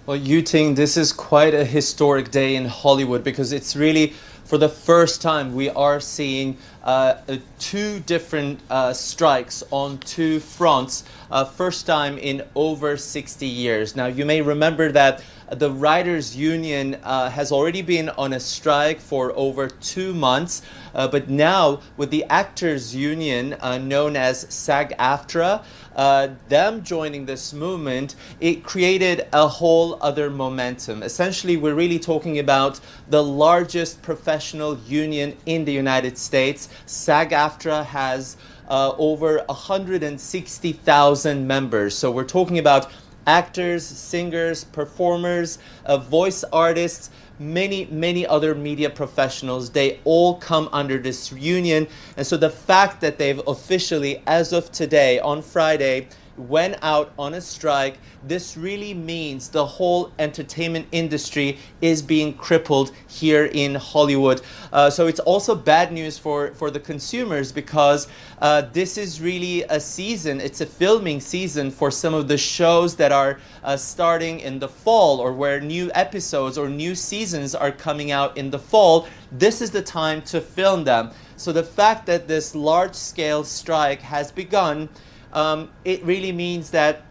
Well, Yuting, this is quite a historic day in Hollywood because it's really, for the first time, we are seeing two different strikes on two fronts, first time in over 60 years. Now, you may remember that the Writers Union has already been on a strike for over 2 months, but now with the Actors Union, known as SAG-AFTRA, them joining this movement, it created a whole other momentum. Essentially, we're really talking about the largest professional union in the United States. SAG-AFTRA has over 160,000 members. So we're talking about actors, singers, performers, voice artists, many other media professionals. They all come under this union. And so the fact that they've officially, as of today, on Friday, went out on a strike, this really means the whole entertainment industry is being crippled here in Hollywood. So it's also bad news for the consumers because this is really a season, it's a filming season for some of the shows that are starting in the fall, or where new episodes or new seasons are coming out in the fall. This is the time to film them. So the fact that this large-scale strike has begun, it really means that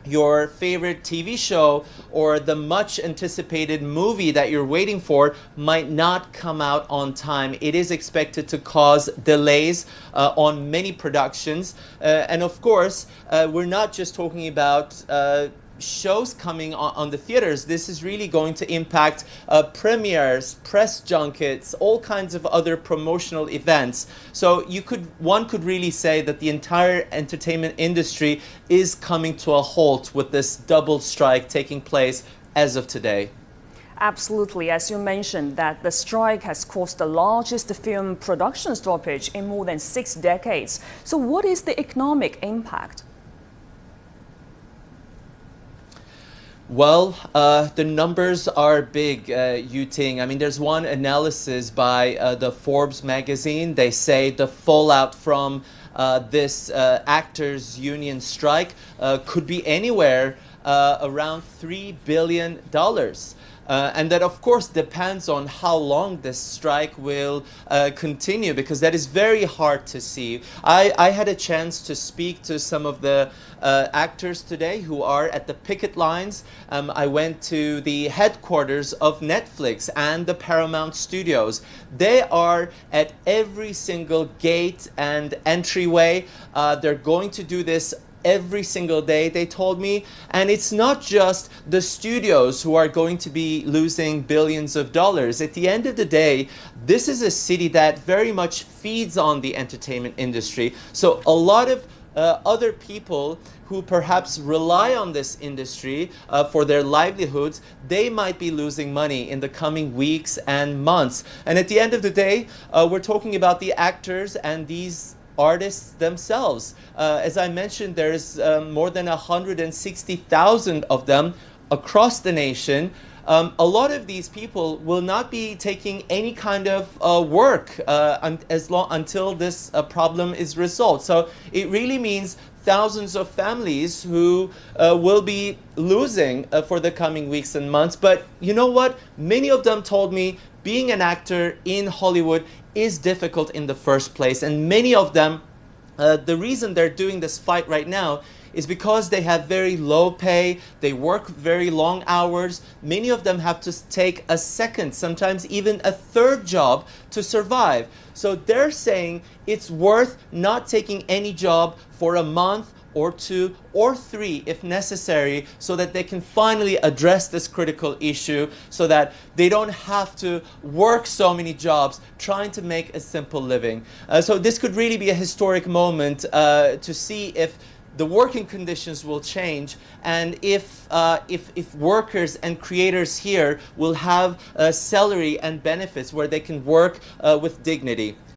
your favorite TV show or the much anticipated movie that you're waiting for might not come out on time. It is expected to cause delays on many productions. And of course, we're not just talking about shows coming on the theaters. This is really going to impact premieres, press junkets, all kinds of other promotional events. So one could really say that the entire entertainment industry is coming to a halt with this double strike taking place as of today. Absolutely. As you mentioned, that the strike has caused the largest film production stoppage in more than 6 decades. So what is the economic impact? Well, the numbers are big, Yuting. I mean, there's one analysis by the Forbes magazine. They say the fallout from this actors union strike could be anywhere around $3 billion. And that, of course, depends on how long this strike will continue, because that is very hard to see. I had a chance to speak to some of the actors today who are at the picket lines. I went to the headquarters of Netflix and the Paramount Studios. They are at every single gate and entryway. They're going to do this every single day, they told me. And it's not just the studios who are going to be losing billions of dollars. At the end of the day, this is a city that very much feeds on the entertainment industry. So a lot of other people who perhaps rely on this industry for their livelihoods, they might be losing money in the coming weeks and months. And at the end of the day, we're talking about the actors and these artists themselves. As I mentioned, there's more than 160,000 of them across the nation. A lot of these people will not be taking any kind of work until this problem is resolved. So it really means thousands of families who will be losing for the coming weeks and months. But you know what? Many of them told me being an actor in Hollywood is difficult in the first place. And many of them, the reason they're doing this fight right now is because they have very low pay, they work very long hours. Many of them have to take a second, sometimes even a third job to survive. So they're saying it's worth not taking any job for a month or 2 or 3 if necessary, so that they can finally address this critical issue, so that they don't have to work so many jobs trying to make a simple living. So this could really be a historic moment to see if the working conditions will change, and if workers and creators here will have salary and benefits where they can work with dignity.